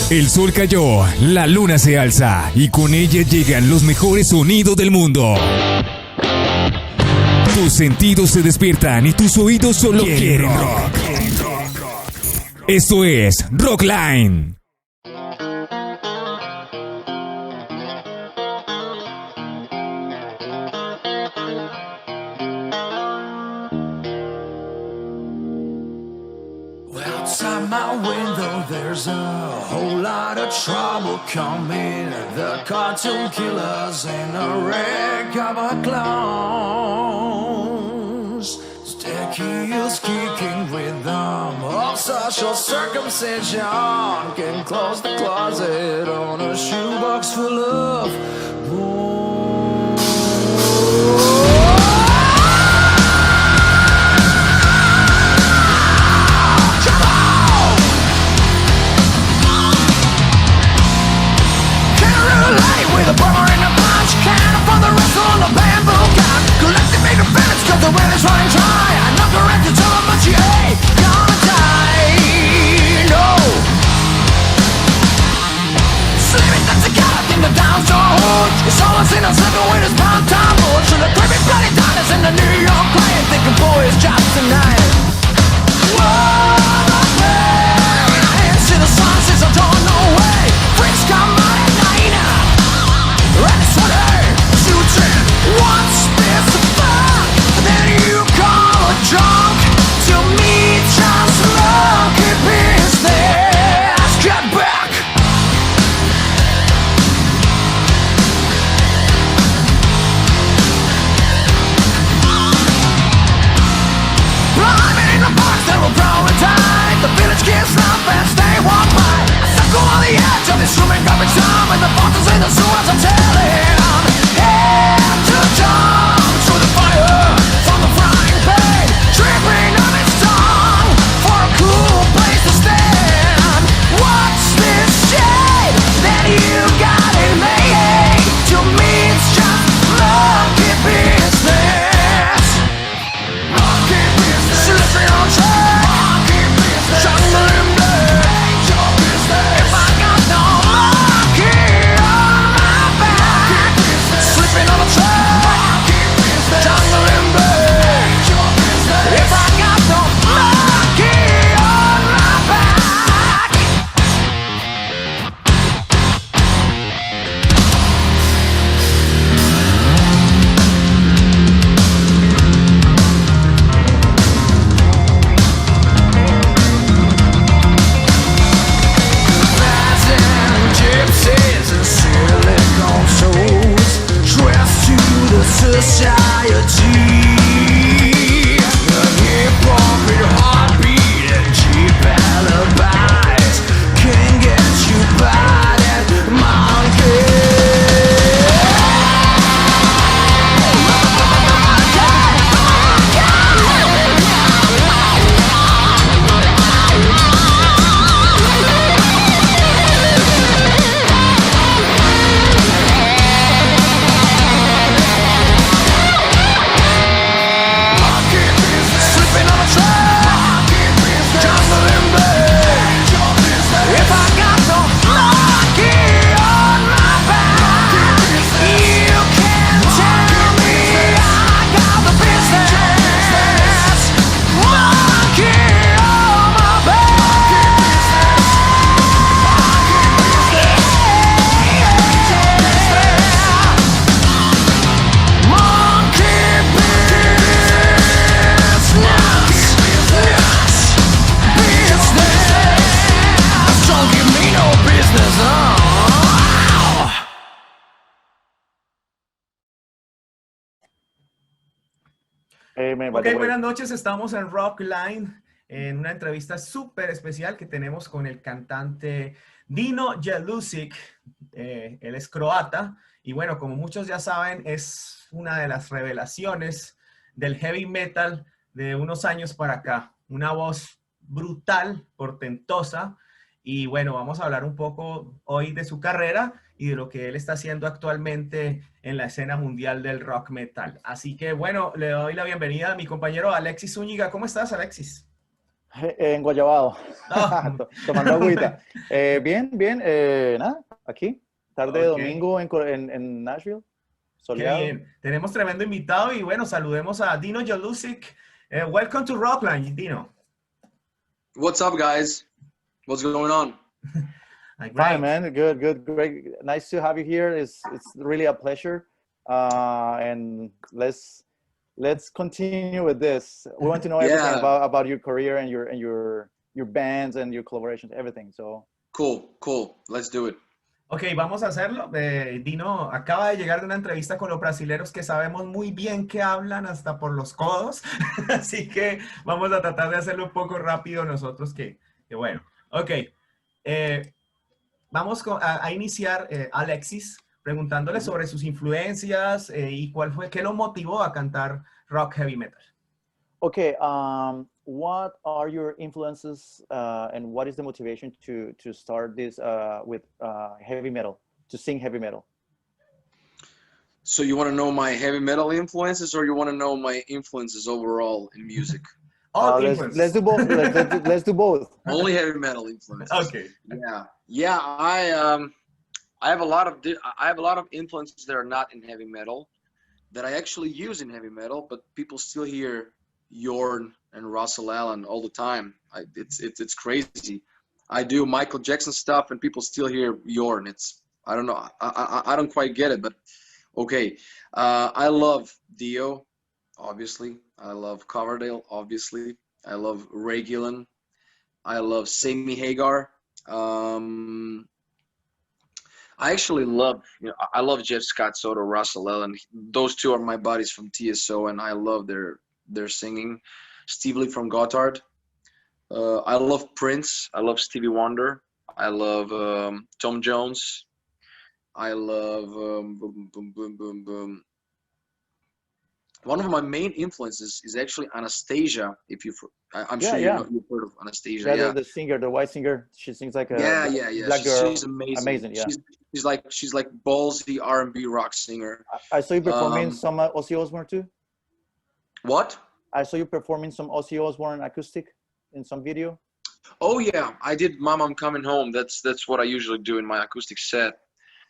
El sol cayó, la luna se alza y con ella llegan los mejores sonidos del mundo. Tus sentidos se despiertan y tus oídos solo quieren rock. Esto es Rockline. Outside my window there's a whole lot of trouble coming. The cartoon killers and a red cover clowns. Stick heels kicking rhythm of social circumcision. Can close the closet on a shoebox full of bones. With a burner in a punch can for the rest on the bamboo gun. Collecting made of bullets cause the well is running dry. I knock her at the door but she ain't gonna die. No. Sleeping that's a cat in the downstore hood. It's always in a circle with his pound time board. So the creepy bloody diners in the New York client thinking boy it's jobs tonight. Whoa, man. I see the sun since I don't know way. Freaks come out at night. And it's funny, shooting what's this about? Then you call a drunk. To me just lucky business. Get back. Climbing in the box that will grow and die. The village kids laugh as they walk by. I circle on the edge of this room in garbage time. And the bottles in the sewers are telling head to jump through the fire from the frying pan. Tripping on its tongue for a cool place to stand. What's this shade that you got in me? To me it's just lucky business. Lucky business. Slipping on track. Lucky business. Jungle in black. Your business. If I got no lucky on my back. Slipping on a track. Jungle in black. Your business. If I got no lucky on my back. Gypsies and silicone souls dressed to the society. The hip-hop and heartbeat and cheap alibis can get you by that monkey. Slipping on a track, jungle in black. If I got no lucky on my back, you can tell me I got the business. Lucky on my back. Monkey business. Don't give me no business, Ok, buenas noches, estamos en Rockline en una entrevista súper especial que tenemos con el cantante Dino Jelusick. Él es croata y bueno, como muchos ya saben, es una de las revelaciones del heavy metal de unos años para acá. Una voz brutal, portentosa y bueno, vamos a hablar un poco hoy de su carrera y de lo que él está haciendo actualmente en la escena mundial del rock metal. Así que bueno, le doy la bienvenida a mi compañero Alexis Zuñiga. ¿Cómo estás, Alexis? En Guayabao, No. tomando agüita. Bien, bien, nada, aquí, tarde de Ok, domingo en Nashville, qué soleado. bien. Tenemos tremendo invitado y bueno, saludemos a Dino Jelusick. Welcome to Rockline, Dino. What's up, guys? What's going on? Fine, Great. man, good, good, great. Nice to have you here. It's really a pleasure. And let's continue with this. We want to know everything Yeah, about your career and your bands and your collaborations, everything. So cool. Let's do it. Ok, vamos a hacerlo. Dino acaba de llegar de una entrevista con los brasileros que sabemos muy bien que hablan hasta por los codos, así que vamos a tratar de hacerlo un poco rápido nosotros que bueno. Ok, vamos a iniciar, Alexis, preguntándole mhm. sobre sus influencias y qué lo motivó a cantar rock heavy metal. Okay, what are your influences and what is the motivation to start this with heavy metal, to sing heavy metal? So you want to know my heavy metal influences, or you want to know my influences overall in music? All Let's influence. do both. Let's do both. Only heavy metal influences. Okay. Yeah. I have a lot of influences that are not in heavy metal that I actually use in heavy metal, but people still hear Yorn and Russell Allen all the time. It's crazy. I do Michael Jackson stuff and people still hear Yorn. I don't know. I don't quite get it, but okay. I love Dio, obviously. I love Coverdale, obviously. I love Ray Gillen. I love Sammy Hagar. I actually love, I love Jeff Scott Soto, Russell Allen. Those two are my buddies from TSO, and I love their singing. Steve Lee from Gotthard. I love Prince. I love Stevie Wonder. I love Tom Jones. I love one of my main influences is actually Anastasia. I'm sure Yeah. you've heard of Anastasia. Yeah, Yeah. the singer, the white singer. She sings like a Yeah. black girl. She's amazing. Amazing, yeah. She's like ballsy R&B rock singer. I saw you performing some Ozzy Osbourne too. What? I saw you performing some Ozzy Osbourne acoustic in some video. Oh yeah, I did Mama I'm Coming Home. That's what I usually do in my acoustic set.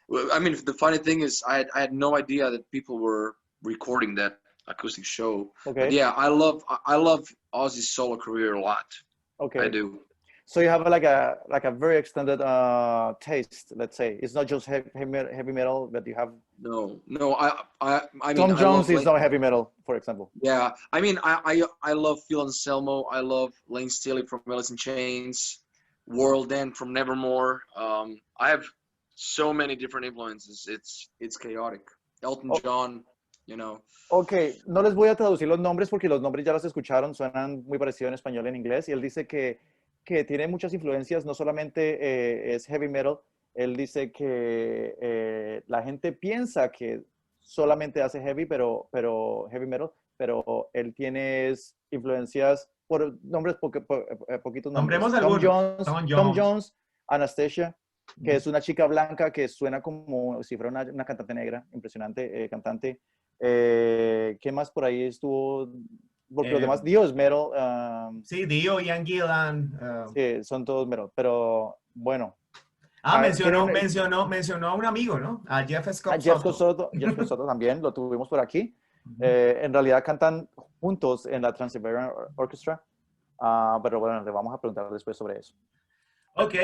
Well, I mean, the funny thing is I had no idea that people were recording that acoustic show. Okay. But yeah, I love Ozzy's solo career a lot. Okay. I do. So you have like a very extended taste, let's say. It's not just heavy metal, but you have. No. I mean, Tom Jones is Lane, not heavy metal, for example. yeah, I mean, I love Phil Anselmo. I love Lane Staley from Alice in Chains. World End from Nevermore. I have so many different influences. It's chaotic. Elton John, you know. Ok, no les voy a traducir los nombres porque los nombres ya los escucharon, suenan muy parecidos en español y en inglés. Y él dice que tiene muchas influencias, no solamente es heavy metal, él dice que la gente piensa que solamente hace heavy, pero heavy metal, pero él tiene influencias por nombres, poquitos nombres. Nombremos algunos. Tom Jones, Anastasia, que es una chica blanca que suena como si fuera una cantante negra, impresionante cantante. ¿Qué más por ahí estuvo? Porque los demás, Dio es metal. Sí, Dio, Ian Gillan. Sí, son todos metal, pero bueno. Mencionó a un amigo, ¿no? A Jeff Scott Soto. Jeff Soto también, lo tuvimos por aquí. En realidad cantan juntos en la Trans-Siberian Orchestra, pero bueno, le vamos a preguntar después sobre eso. Ok,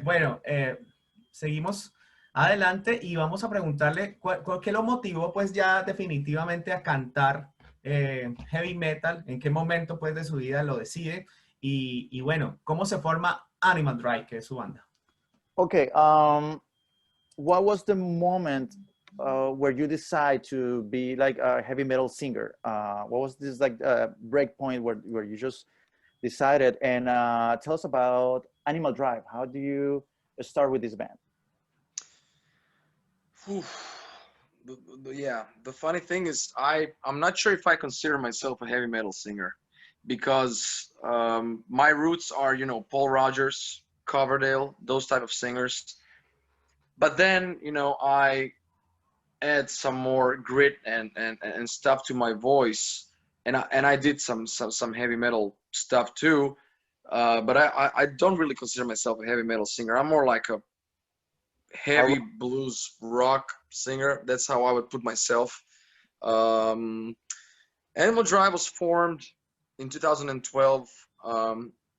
bueno, seguimos adelante y vamos a preguntarle qué lo motivó pues ya definitivamente a cantar heavy metal, en qué momento pues de su vida lo decide y bueno, cómo se forma Animal Dry, que es su banda. Okay, what was the moment where you decide to be like a heavy metal singer? What was this like break point where you just decided? And tell us about Animal Drive. How do you start with this band? Yeah, the funny thing is I'm not sure if I consider myself a heavy metal singer because my roots are, Paul Rogers, Coverdale, those type of singers. But then, I add some more grit and stuff to my voice, and I did some heavy metal stuff too. But I don't really consider myself a heavy metal singer. I'm more like a heavy blues rock singer. That's how I would put myself. Animal Drive was formed in 2012.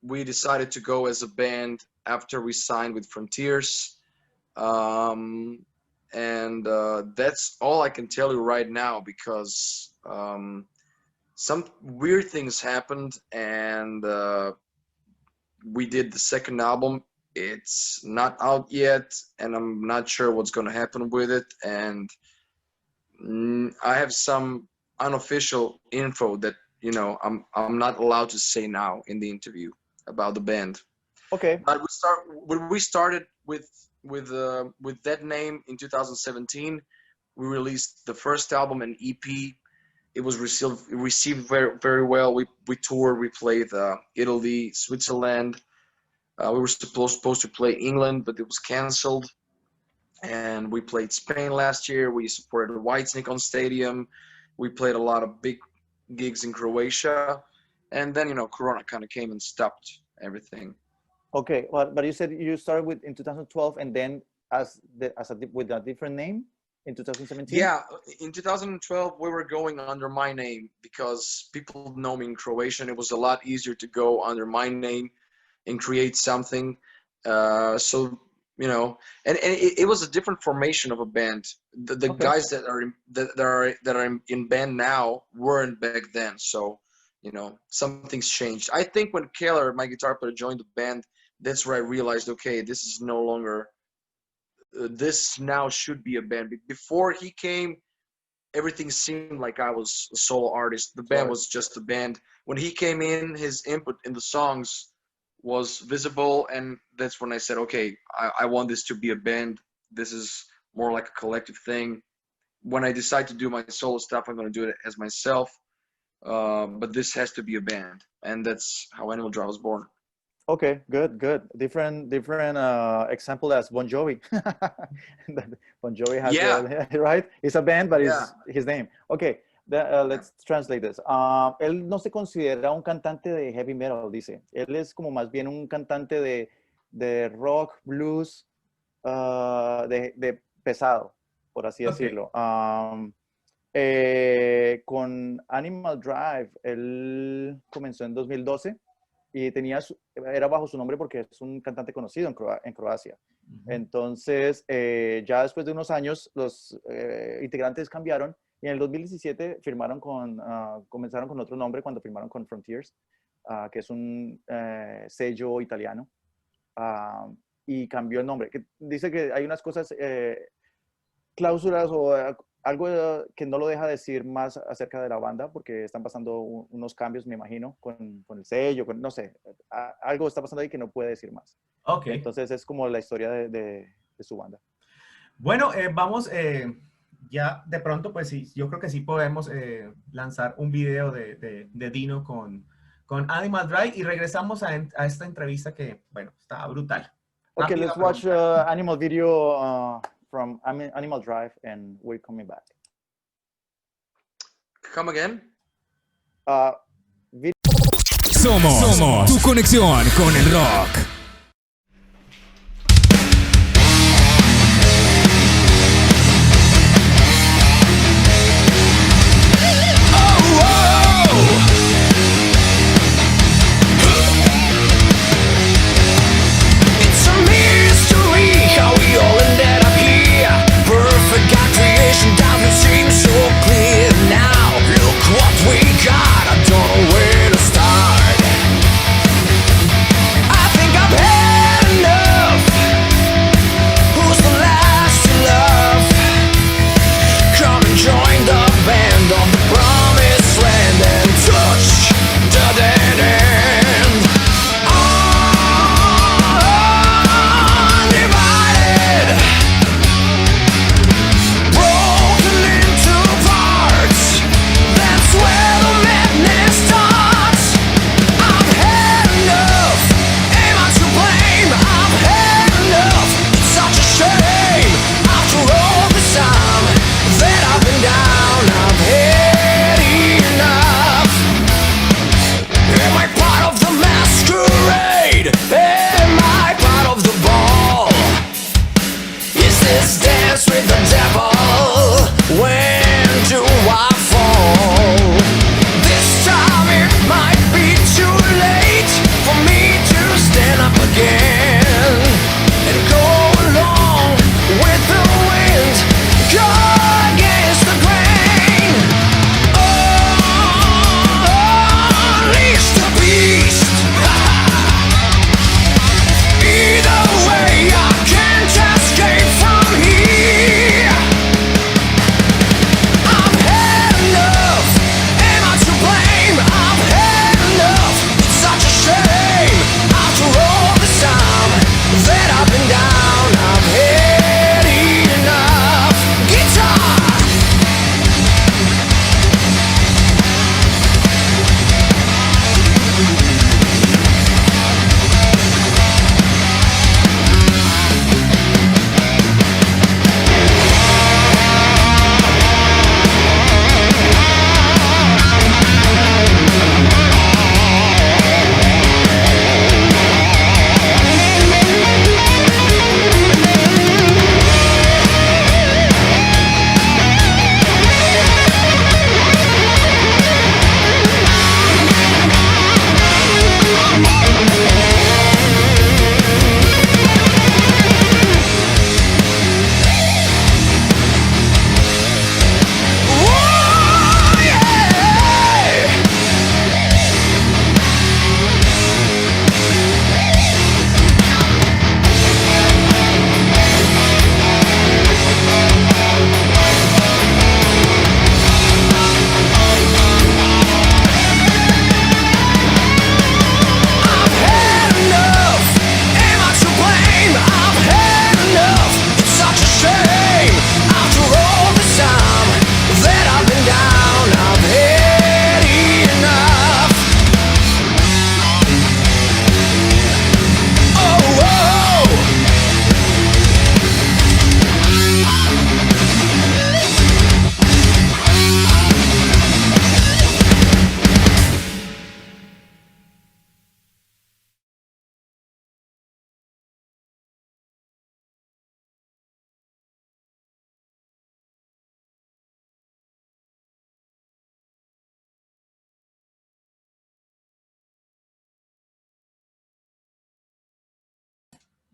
We decided to go as a band after we signed with Frontiers. That's all I can tell you right now, because some weird things happened, and we did the second album. It's not out yet, and I'm not sure what's going to happen with it. And I have some unofficial info that I'm not allowed to say now in the interview about the band. Okay. But we started with that name in 2017. We released the first album, an EP. It was received very, very well. We toured. We played Italy, Switzerland. We were supposed to play England, but it was canceled. And we played Spain last year. We supported Whitesnake on Stadium. We played a lot of big gigs in Croatia. And then, Corona kind of came and stopped everything. Okay, well, but you said you started in 2012, and then with a different name in 2017? Yeah, in 2012, we were going under my name because people know me in Croatian. It was a lot easier to go under my name and create something. And it was a different formation of a band. The Okay. guys that are in band now weren't back then. So, some things changed. I think when Keller, my guitar player, joined the band, that's where I realized, okay, this is no longer. This now should be a band. Before he came, everything seemed like I was a solo artist. The band was just a band. When he came in, his input in the songs was visible, and that's when I said, okay, I want this to be a band. This is more like a collective thing. When I decide to do my solo stuff, I'm going to do it as myself. But this has to be a band, and that's how Animal Drive was born. Okay, good. Different example as Bon Jovi. Bon Jovi has right? It's a band, but it's his name. Okay, let's translate this. Él no se considera un cantante de heavy metal, dice. Él es como más bien un cantante de rock, blues, de pesado, por así decirlo. Con Animal Drive, él comenzó en 2012. Y era bajo su nombre porque es un cantante conocido en Croacia. Entonces, ya después de unos años, los integrantes cambiaron y en el 2017 comenzaron con otro nombre cuando firmaron con Frontiers, que es un sello italiano, y cambió el nombre. Dice que hay unas cosas, cláusulas o algo que no lo deja decir más acerca de la banda, porque están pasando unos cambios, me imagino, con el sello, no sé, algo está pasando ahí que no puede decir más. Ok. Entonces es como la historia de su banda. Bueno, vamos, ya de pronto, pues sí, yo creo que sí podemos lanzar un video de Dino con Animal Drive, y regresamos a esta entrevista que, bueno, está brutal. Okay, let's watch animal video from Animal Drive, and we're coming back. Come again? Somos tu conexión con el rock. I think I'm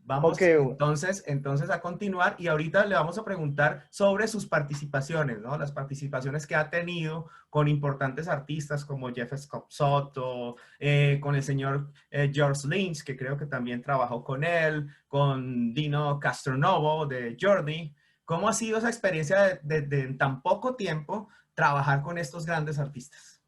Vamos Okay. entonces a continuar y ahorita le vamos a preguntar sobre sus participaciones, ¿no? Las participaciones que ha tenido con importantes artistas como Jeff Scott Soto, con el señor George Lynch, que creo que también trabajó con él, con Dino Castronovo de Journey. ¿Cómo ha sido esa experiencia de en tan poco tiempo trabajar con estos grandes artistas?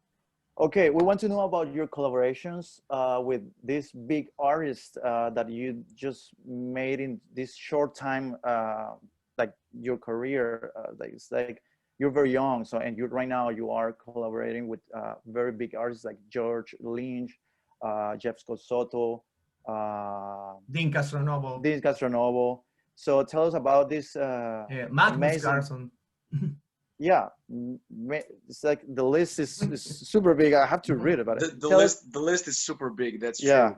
Okay, we want to know about your collaborations with these big artists that you just made in this short time, like your career. Like it's like you're very young, so and you right now you are collaborating with very big artists like George Lynch, Jeff Scott Soto, Dean Castronovo, Dean Castronovo. So tell us about this Magnus amazing. Carlson. Yeah, it's like the list is super big. I have to read about it. The list is super big. That's yeah.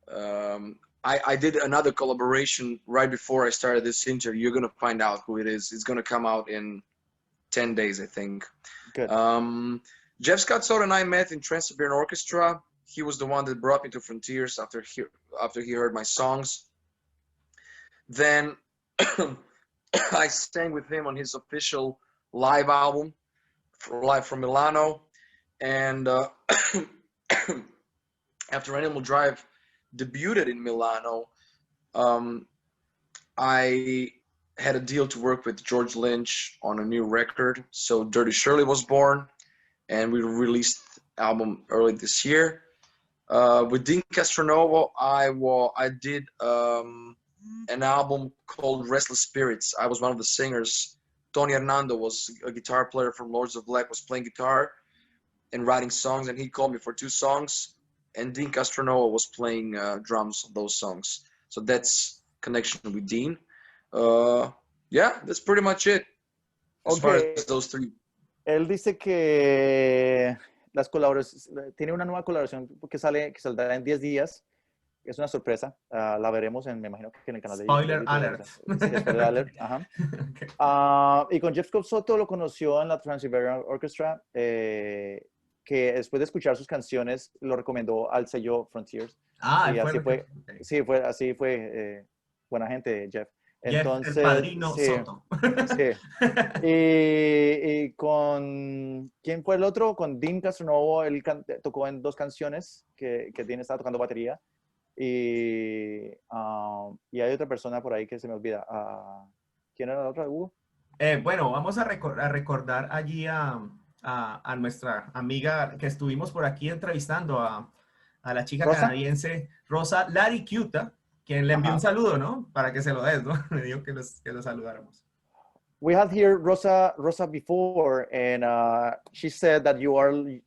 True. I did another collaboration right before I started this interview. You're gonna find out who it is. It's gonna come out in 10 days, I think. Good. Jeff Scott Soto and I met in Trans-Siberian Orchestra. He was the one that brought me to Frontiers after he heard my songs. Then I sang with him on his official live album, live from Milano. And after Animal Drive debuted in Milano, I had a deal to work with George Lynch on a new record. So Dirty Shirley was born, and we released the album early this year. With Dean Castronovo, I did an album called Restless Spirits. I was one of the singers. Tony Hernando was a guitar player from Lords of Black, was playing guitar and writing songs, and he called me for 2 songs. And Dean Castronovo was playing drums on those songs. So that's connection with Dean. Yeah, that's pretty much it. As far as those 3. Él dice que las colaboraciones, tiene una nueva colaboración que saldrá en 10 días. Es una sorpresa, la veremos me imagino que en el canal de Spoiler YouTube. alert. Sí, spoiler alert, ajá. Okay. Y con Jeff Scott Soto lo conoció en la Trans-Siberian Orchestra, que después de escuchar sus canciones lo recomendó al sello Frontiers. Y así fue, sí, así fue buena gente, Jeff. Entonces, el padrino sí, Soto. Sí. Y con, ¿quién fue el otro? Con Dean Castronovo, él tocó en 2 canciones que Dean estaba tocando batería. Y hay otra persona por ahí que se me olvida. ¿Quién era la otra, Hugo? Bueno, vamos a recordar allí a nuestra amiga que estuvimos por aquí entrevistando, a la chica ¿Rosa? canadiense Rosa Lariquiuta, quien le envió un saludo, ¿no? Para que se lo des, ¿no? Me dijo que lo saludáramos. We had here Rosa before, and she said that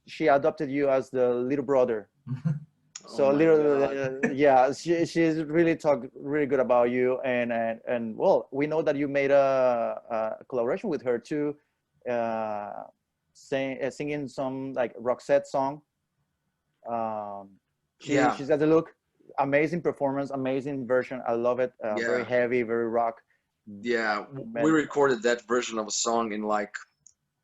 she adopted you as the little brother. So yeah, she's really talked really good about you, and well, we know that you made a collaboration with her too, singing some like Roxette song. She's got the look, amazing performance, amazing version. I love it. Very heavy, very rock. Yeah, we recorded that version of a song in like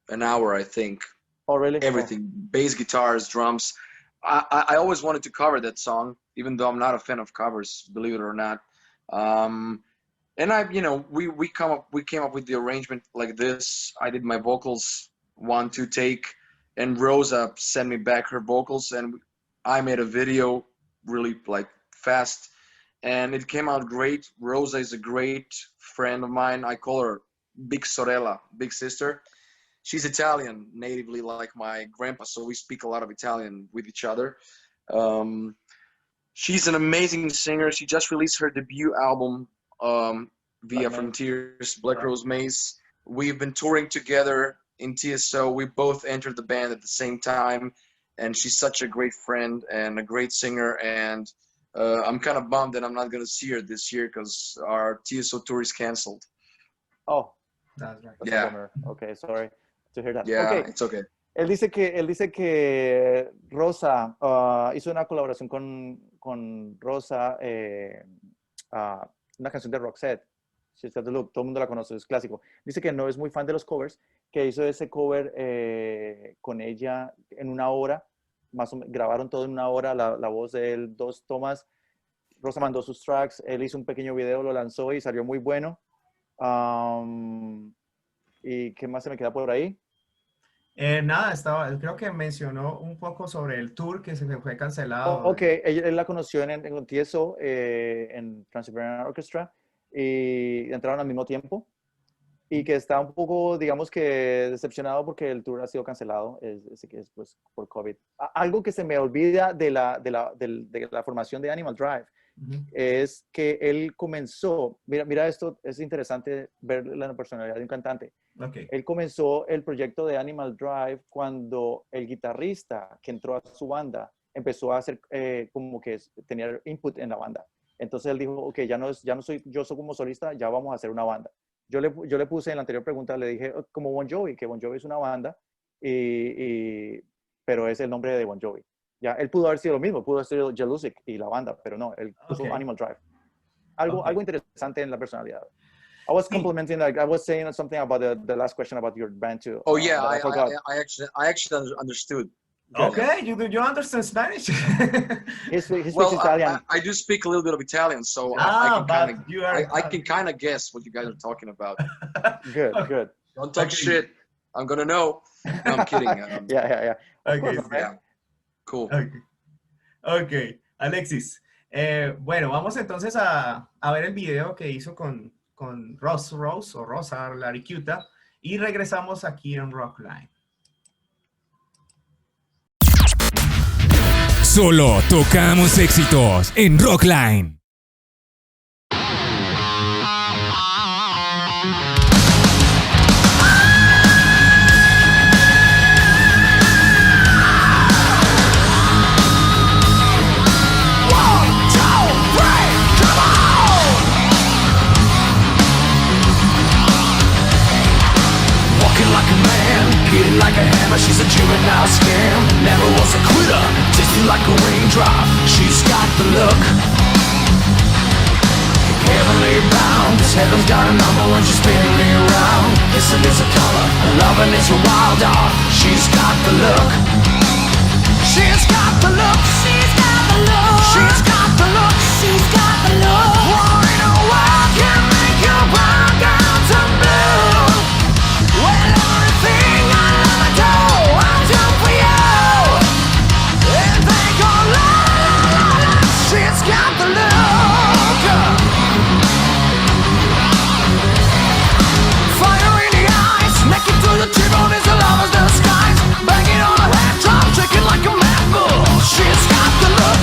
an hour, I think. Oh, really? Everything, bass guitars, drums. I always wanted to cover that song, even though I'm not a fan of covers, believe it or not. And we came up with the arrangement like this. I did my vocals 1, 2 take, and Rosa sent me back her vocals, and I made a video really like fast, and it came out great. Rosa is a great friend of mine. I call her Big Sorella, big sister. She's Italian natively, like my grandpa, so we speak a lot of Italian with each other. She's an amazing singer. She just released her debut album via Frontiers, Black Rose Maze. We've been touring together in TSO. We both entered the band at the same time, and she's such a great friend and a great singer. And I'm kind of bummed that I'm not going to see her this year because our TSO tour is canceled. Oh, that's right. That's a bummer. Okay, sorry to hear that. Yeah, okay. It's okay. Él dice que Rosa hizo una colaboración con Rosa, una canción de Roxette. She's Got the Look, todo el mundo la conoce, es clásico. Dice que no es muy fan de los covers, que hizo ese cover con ella en una hora, más o menos, grabaron todo en una hora, la voz de él, 2 tomas, Rosa mandó sus tracks, él hizo un pequeño video, lo lanzó y salió muy bueno. ¿Y qué más se me queda por ahí? Nada, creo que mencionó un poco sobre el tour que se fue cancelado. Ok, él la conoció en TSO, en Trans-Siberian Orchestra, y entraron al mismo tiempo. Y que está un poco, digamos que decepcionado porque el tour ha sido cancelado, es pues, por COVID. Algo que se me olvida de la formación de Animal Drive es que él comenzó, mira esto, es interesante ver la personalidad de un cantante. Okay. Él comenzó el proyecto de Animal Drive cuando el guitarrista que entró a su banda empezó a hacer como que tenía input en la banda. Entonces él dijo, ok, ya no soy yo como solista, ya vamos a hacer una banda. Yo le puse en la anterior pregunta, le dije como Bon Jovi, que Bon Jovi es una banda, pero es el nombre de Bon Jovi. Ya, él pudo haber sido lo mismo, pudo haber sido Jelusick y la banda, pero no, él puso Animal Drive. Algo interesante en la personalidad. I was complimenting, like I was saying something about the last question about your band too. Oh yeah, I forgot. I actually understood. Okay, you understand Spanish? He speaks Well, Italian. I do speak a little bit of Italian, so I can kind of guess what you guys are talking about. Good. Don't talk shit. I'm gonna know. No, I'm kidding. Yeah. Okay, yeah. Cool. Okay. Alexis. Bueno, vamos entonces a ver el video que hizo con Rosa Laricuta y regresamos aquí en Rockline. Solo tocamos éxitos en Rockline. Like a hammer, she's a juvenile scam. Never was a quitter, tasting like a raindrop. She's got the look, heavenly bound. This heaven's got a number when she's spinning me around. Kissing is a color, loving is a wild dog. She's got the look, she's got the look, she's got the look, she's got the look, she's got the look. War in a world can make your brown down to blue. Well, everything I love I do, I'll do for you. And they go la la la la. She's got the look. Fire in the eyes, naked to the T-bone is a lover's disguise. Banging on a head drum, shaking like a mad bull. She's got the look.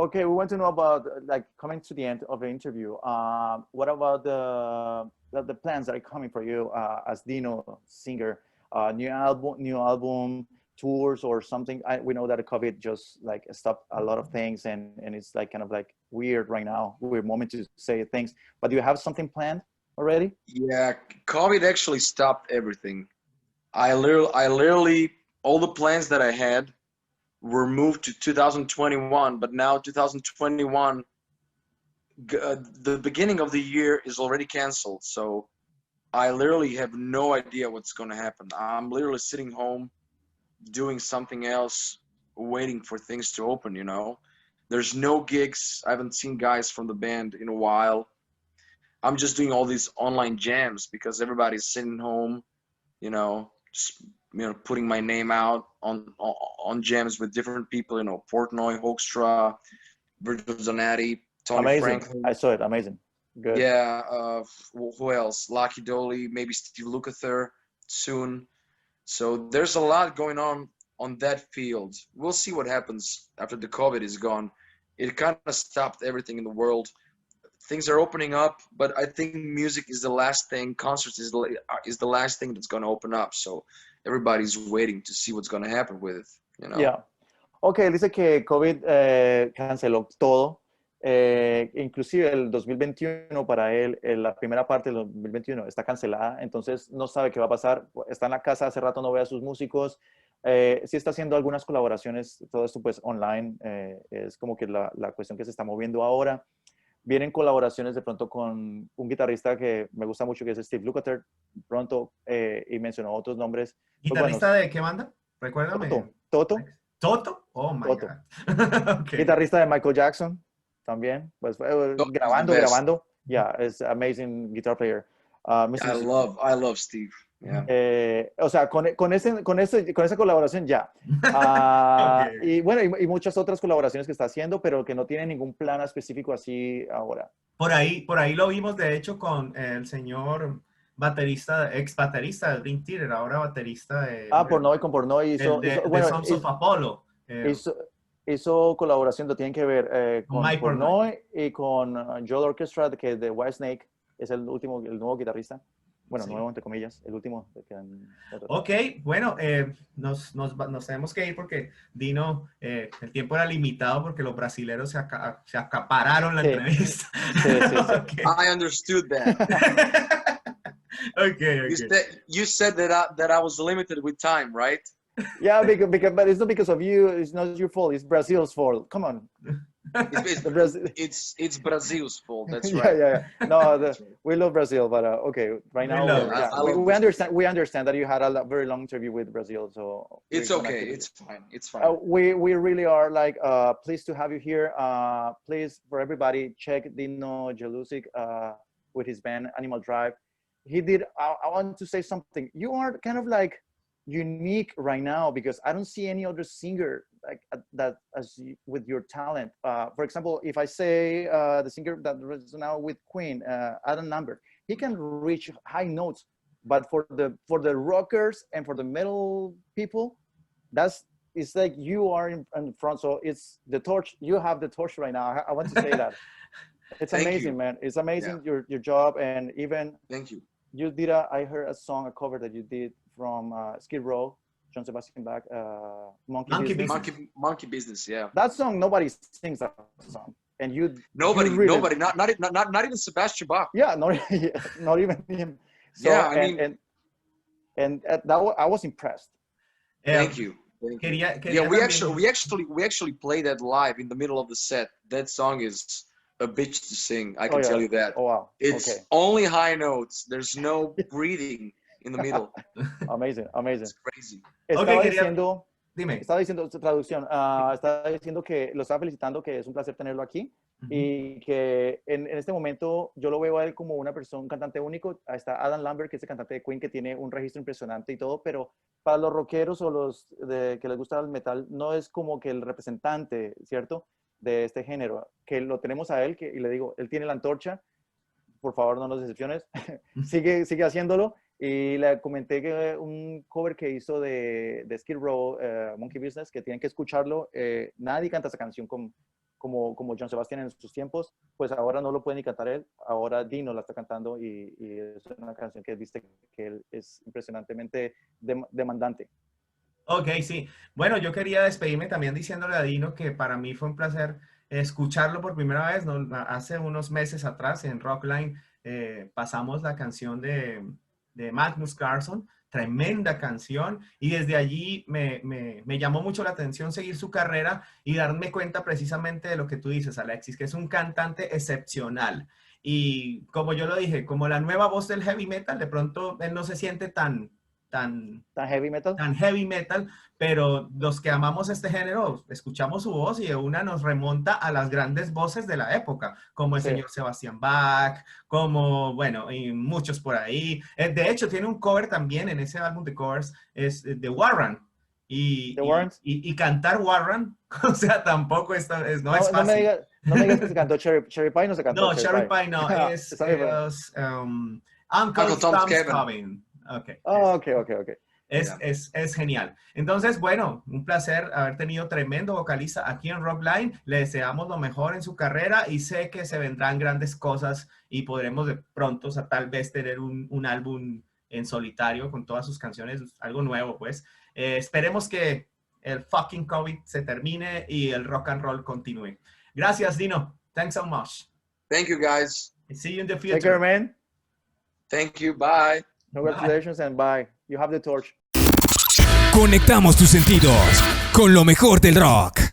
Okay, we want to know about like coming to the end of the interview. What about the plans that are coming for you as Dino singer? New album, tours or something. We know that the COVID just like stopped a lot of things, and it's like kind of like weird right now. Weird moment to say things. But do you have something planned already? Yeah, COVID actually stopped everything. I literally all the plans that I had were moved to 2021, but now 2021, the beginning of the year is already canceled. So I literally have no idea what's going to happen. I'm literally sitting home doing something else, waiting for things to open, you know. There's no gigs. I haven't seen guys from the band in a while. I'm just doing all these online jams because everybody's sitting home, you know, just, you know, putting my name out on jams with different people, you know, Portnoy, Hoekstra, Virgil Donati, Tony Amazing. Franklin. I saw it. Amazing. Good. Yeah. Who else? Lucky Dolly, maybe Steve Lukather soon. So there's a lot going on that field. We'll see what happens after the COVID is gone. It kind of stopped everything in the world. Things are opening up, but I think music is the last thing. Concerts is the last thing that's going to open up. So everybody's waiting to see what's going to happen with it, you know? Yeah. Okay, dice que COVID canceló todo. Inclusive el 2021 para él, la primera parte del 2021 está cancelada, entonces no sabe qué va a pasar. Está en la casa, hace rato no ve a sus músicos. Sí está haciendo algunas colaboraciones, todo esto pues online. Es como que la cuestión que se está moviendo ahora. Vienen colaboraciones de pronto con un guitarrista que me gusta mucho, que es Steve Lukather, pronto, y mencionó otros nombres. ¿Guitarrista pues, de qué banda? Recuérdame. Toto. ¿Toto? Oh, my Toto. God. Okay. Guitarrista de Michael Jackson, también. Pues grabando. Yeah, it's amazing guitar player. I love Steve. Yeah. O sea, con esa colaboración ya. Okay. Y bueno, y muchas otras colaboraciones que está haciendo, pero que no tiene ningún plan específico así ahora. Por ahí lo vimos, de hecho, con el señor baterista, ex baterista de Dream Theater, ahora baterista de... Con Pornoy hizo... de Sons of Apollo. Hizo colaboración, lo tienen que ver con Mike Pornoy y con Joel Orchestra, que es de Whitesnake, es el nuevo guitarrista. Bueno, sí. Nuevo entre comillas, el último. Ok, bueno, nos tenemos que ir porque Dino, el tiempo era limitado porque los brasileros se acapararon la entrevista. Sí. Okay. I understood that. Okay. You said that I was limited with time, right? Yeah, but it's not because of you. It's not your fault. It's Brazil's fault. Come on. It's Brazil's fault. That's right. Yeah. No, we love Brazil, but okay. Right now, we understand that you had a very long interview with Brazil, so it's okay. It's fine. It's fine. We really are like pleased to have you here. Please, for everybody, check Dino Jelusick with his band Animal Drive. He did. I want to say something. You are kind of like unique right now because I don't see any other singer like that as with your talent. For example, if I say the singer that is now with Queen, Adam Lambert, he can reach high notes, but for the rockers and for the metal people, it's like you are in front. So it's the torch. You have the torch right now. I want to say that. It's amazing, man. It's amazing your job, and even thank you. You did I heard a cover that you did from Skid Row, John Sebastian Bach, Monkey Business, yeah. That song, nobody sings that song, and nobody, not even Sebastian Bach. Yeah, not even him. So, yeah, I was impressed. Thank you. Yeah, we actually played that live in the middle of the set. That song is a bitch to sing. I can tell you that. Oh wow. It's only high notes. There's no breathing in the middle. Amazing. It's crazy. Estaba diciendo traducción. Estaba diciendo que lo estaba felicitando, que es un placer tenerlo aquí y que en este momento yo lo veo a él como una persona, un cantante único. Está Adam Lambert, que es el cantante de Queen, que tiene un registro impresionante y todo, pero para los rockeros o los que les gusta el metal, no es como que el representante, ¿cierto?, de este género, que lo tenemos a él, y le digo, él tiene la antorcha, por favor no nos decepciones, sigue haciéndolo, y le comenté que un cover que hizo de Skid Row, Monkey Business, que tienen que escucharlo, nadie canta esa canción como John Sebastian en sus tiempos, pues ahora no lo puede ni cantar él, ahora Dino la está cantando y es una canción que dice que él es impresionantemente demandante. Ok, sí. Bueno, yo quería despedirme también diciéndole a Dino que para mí fue un placer escucharlo por primera vez, ¿no? Hace unos meses atrás en Rockline pasamos la canción de Magnus Carlson, tremenda canción, y desde allí me llamó mucho la atención seguir su carrera y darme cuenta precisamente de lo que tú dices, Alexis, que es un cantante excepcional. Y como yo lo dije, como la nueva voz del heavy metal, de pronto él no se siente tan ¿Tan heavy metal? tan heavy metal, pero los que amamos este género, escuchamos su voz y de una nos remonta a las grandes voces de la época, como el Sí. señor Sebastián Bach, como, bueno, y muchos por ahí. De hecho, tiene un cover también en ese álbum de covers, es de Warren. ¿The Warrants? Y cantar Warren, o sea, tampoco no es No fácil. no me digas que se cantó Cherry Pie, no se cantó No, Cherry Pie no, es Está bien, bueno. Uncle Uncle Tom's Tom's Cabin. Cabin. Okay. Ok. Es genial. Entonces, bueno, un placer haber tenido tremendo vocalista aquí en Rockline. Le deseamos lo mejor en su carrera y sé que se vendrán grandes cosas y podremos de pronto, o sea, tal vez tener un álbum en solitario con todas sus canciones, algo nuevo, pues. Esperemos que el fucking COVID se termine y el rock and roll continúe. Gracias, Dino. Thanks so much. Thank you, guys. See you in the future. Take care, man. Thank you. Bye. Congratulations and bye. You have the torch. Conectamos tus sentidos con lo mejor del rock.